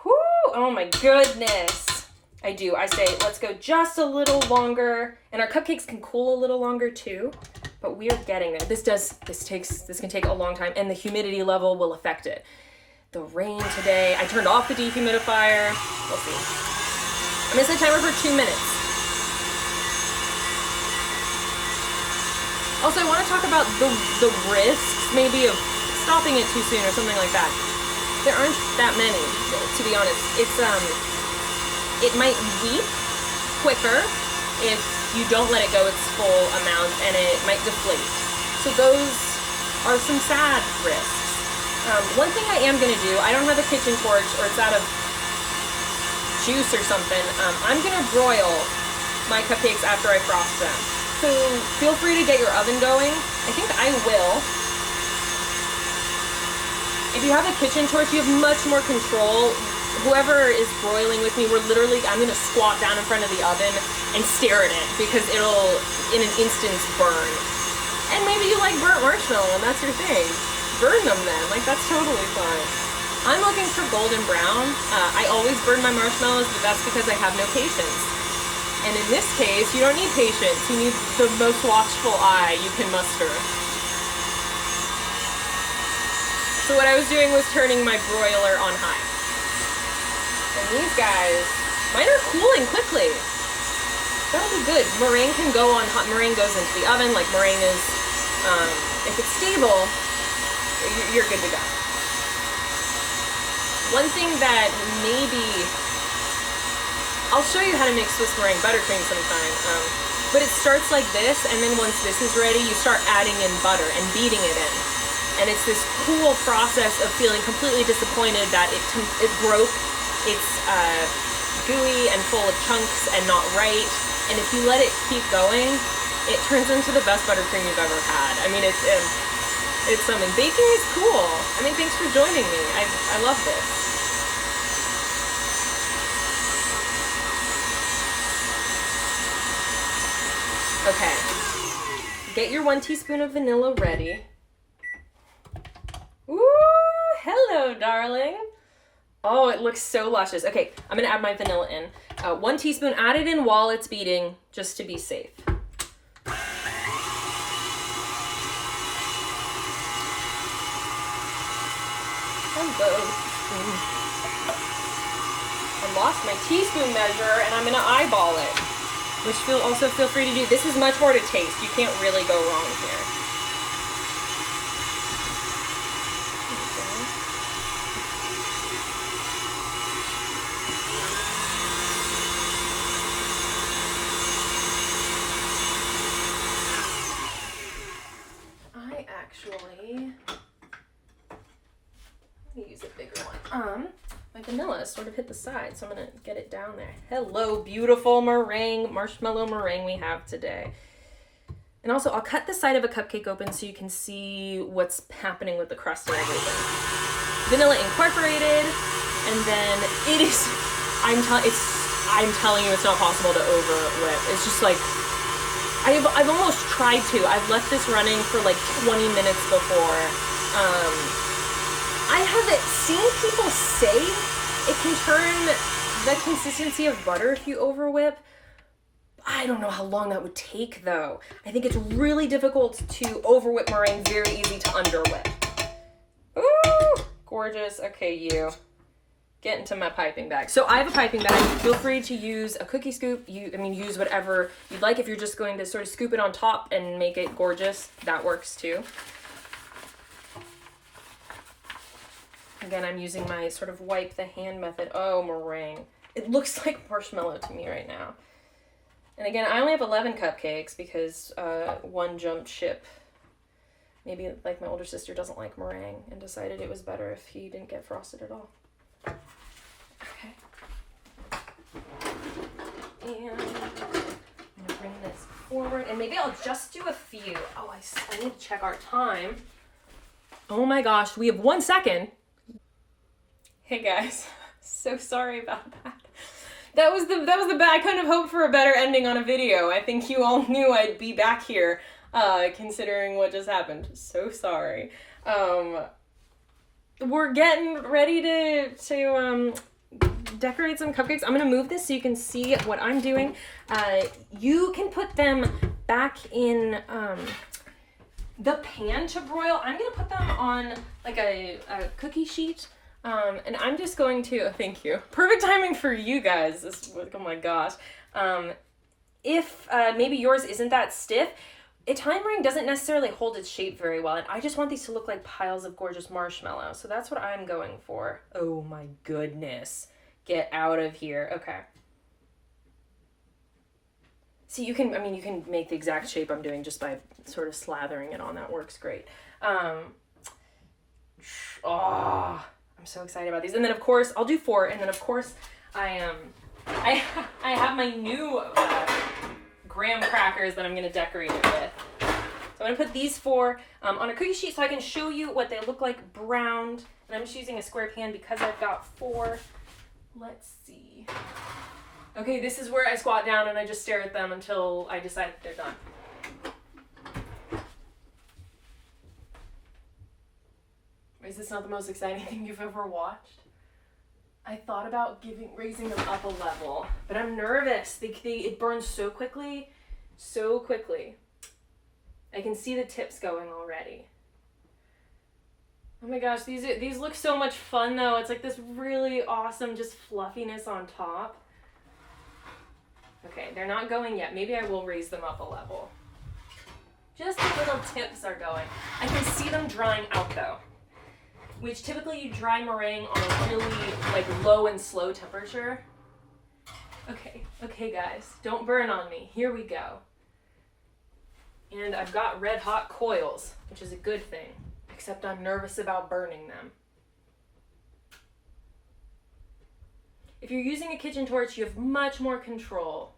Whoo, oh my goodness. I say, let's go just a little longer, and our cupcakes can cool a little longer too, but we are getting there. This can take a long time, and the humidity level will affect it. The rain today, I turned off the dehumidifier. We'll see. I'm gonna set timer for 2 minutes. Also, I want to talk about the risks, maybe, of stopping it too soon or something like that. There aren't that many, to be honest. It might weep quicker if you don't let it go its full amount, and it might deflate. So those are some sad risks. One thing I am going to do, I don't have a kitchen torch, or it's out of juice or something. I'm going to broil my cupcakes after I frost them. So feel free to get your oven going. I think I will. If you have a kitchen torch, you have much more control. Whoever is broiling with me, I'm gonna squat down in front of the oven and stare at it because it'll, in an instant, burn. And maybe you like burnt marshmallow and that's your thing. Burn them then, like that's totally fine. I'm looking for golden brown. I always burn my marshmallows, but that's because I have no patience. And in this case, you don't need patience. You need the most watchful eye you can muster. So what I was doing was turning my broiler on high. And these guys, mine are cooling quickly. That'll be good. Meringue can go on hot. Meringue goes into the oven like meringue is. If it's stable, you're good to go. One thing that maybe, I'll show you how to make Swiss meringue buttercream sometime. But it starts like this, and then once this is ready, you start adding in butter and beating it in. And it's this cool process of feeling completely disappointed that it broke. It's gooey and full of chunks and not right. And if you let it keep going, it turns into the best buttercream you've ever had. I mean, it's something. Baking is cool. I mean, thanks for joining me. I love this. Okay. Get your 1 teaspoon of vanilla ready. Ooh, hello, darling. Oh, it looks so luscious. Okay, I'm gonna add my vanilla in. 1 teaspoon, add it in while it's beating, just to be safe. Hello. I lost my teaspoon measure and I'm gonna eyeball it, which also feel free to do. This is much more to taste. You can't really go wrong here. Let me use a bigger one. My vanilla sort of hit the side, so I'm gonna get it down there. Hello, beautiful meringue, marshmallow meringue we have today. And also, I'll cut the side of a cupcake open so you can see what's happening with the crust and everything. Vanilla incorporated, and then it is, I'm telling you, it's not possible to over whip. It's just like, I've almost tried to. I've left this running for like 20 minutes before. I have seen people say it can turn the consistency of butter if you over whip. I don't know how long that would take though. I think it's really difficult to over whip meringue, very easy to under whip. Ooh, gorgeous. Okay, you. Get into my piping bag. So I have a piping bag. Feel free to use a cookie scoop. Use whatever you'd like. If you're just going to sort of scoop it on top and make it gorgeous, that works too. Again, I'm using my sort of wipe the hand method. Oh, meringue. It looks like marshmallow to me right now. And again, I only have 11 cupcakes because one jumped ship. Maybe like my older sister doesn't like meringue and decided it was better if he didn't get frosted at all. Okay. And I'm gonna bring this forward and maybe I'll just do a few. Oh, I need to check our time. Oh my gosh, we have 1 second. Hey guys, so sorry about that. That was the bad. I kind of hoped for a better ending on a video. I think you all knew I'd be back here, considering what just happened. So sorry. We're getting ready to decorate some cupcakes. I'm gonna move this so you can see what I'm doing. You can put them back in the pan to broil. I'm gonna put them on like a cookie sheet. And I'm just going to, thank you. Perfect timing for you guys. Oh my gosh. If maybe yours isn't that stiff, Italian meringue doesn't necessarily hold its shape very well, and I just want these to look like piles of gorgeous marshmallow, so that's what I'm going for. Oh my goodness. Get out of here. Okay. See, you can make the exact shape I'm doing just by sort of slathering it on. That works great. I'm so excited about these. And then, of course, I'll do 4, and then, of course, I have my new graham crackers that I'm going to decorate it with. So I'm going to put these 4 on a cookie sheet so I can show you what they look like browned. And I'm just using a square pan because I've got 4. Let's see. Okay, this is where I squat down and I just stare at them until I decide they're done. Is this not the most exciting thing you've ever watched? I thought about raising them up a level, but I'm nervous. It burns so quickly, so quickly. I can see the tips going already. Oh my gosh, these look so much fun though. It's like this really awesome just fluffiness on top. Okay, they're not going yet. Maybe I will raise them up a level. Just the little tips are going. I can see them drying out though, which typically you dry meringue on a really low and slow temperature. Okay guys, don't burn on me. Here we go. And I've got red hot coils, which is a good thing, except I'm nervous about burning them. If you're using a kitchen torch, you have much more control.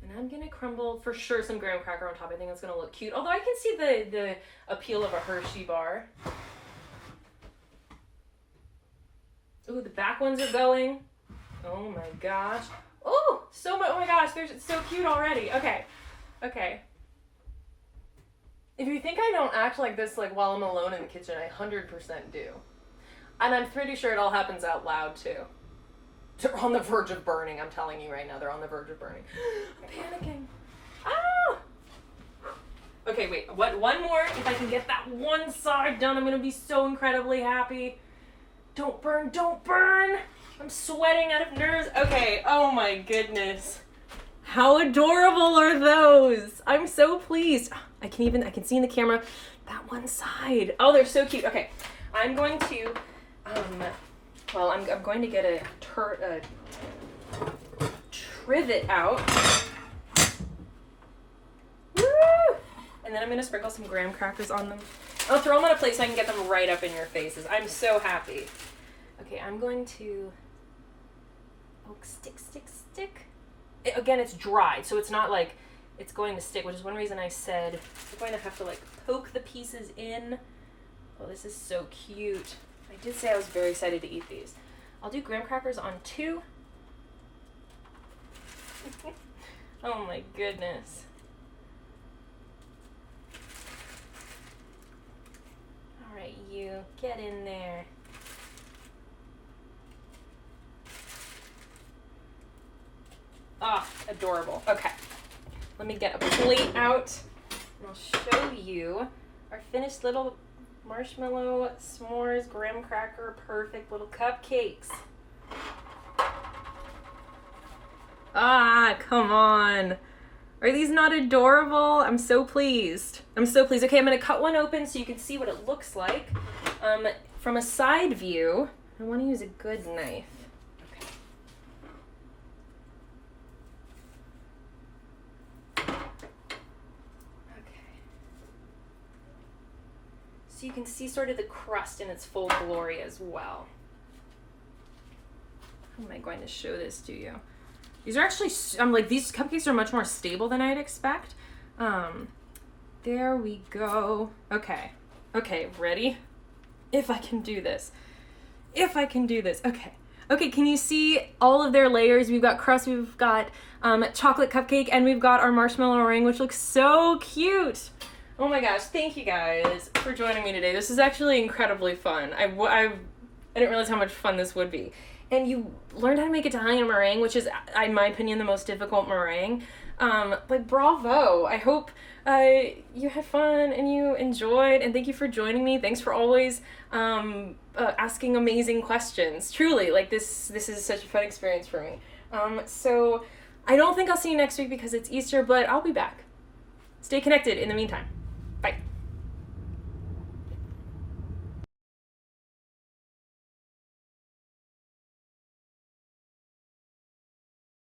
And I'm gonna crumble for sure some graham cracker on top. I think that's gonna look cute. Although I can see the appeal of a Hershey bar. Ooh, the back ones are going. Oh my gosh. Oh, so much. Oh my gosh, it's so cute already. Okay. If you think I don't act like this while I'm alone in the kitchen, I 100% do. And I'm pretty sure it all happens out loud too. They're on the verge of burning, I'm telling you right now. They're on the verge of burning. I'm panicking. Ah! Okay, wait. One more. If I can get that one side done, I'm going to be so incredibly happy. Don't burn. Don't burn. I'm sweating out of nerves. Okay. Oh my goodness. How adorable are those? I'm so pleased. I can see in the camera that one side. Oh, they're so cute. Okay. I'm going to, I'm going to get a trivet out. Woo! And then I'm going to sprinkle some graham crackers on them. I'll throw them on a plate so I can get them right up in your faces. I'm so happy. Okay, I'm going to, stick. Again, it's dried, so it's not like it's going to stick, which is one reason I said I'm going to have to poke the pieces in. Oh, this is so cute. I did say I was very excited to eat these. I'll do graham crackers on 2. Oh my goodness. All right, you get in there. Ah, adorable. Okay, let me get a plate out and I'll show you our finished little marshmallow, s'mores, graham cracker, perfect little cupcakes. Ah, come on. Are these not adorable? I'm so pleased. Okay, I'm going to cut one open so you can see what it looks like. From a side view, I want to use a good knife. So you can see sort of the crust in its full glory as well. How am I going to show this to you? These are actually, these cupcakes are much more stable than I'd expect. There we go. Okay, ready? If I can do this. Okay, can you see all of their layers? We've got crust, we've got chocolate cupcake, and we've got our marshmallow meringue, which looks so cute. Oh my gosh, thank you guys for joining me today. This is actually incredibly fun. I didn't realize how much fun this would be. And you learned how to make Italian meringue, which is, in my opinion, the most difficult meringue. But bravo. I hope you had fun and you enjoyed, and thank you for joining me. Thanks for always asking amazing questions. Truly, this is such a fun experience for me. So I don't think I'll see you next week because it's Easter, but I'll be back. Stay connected in the meantime.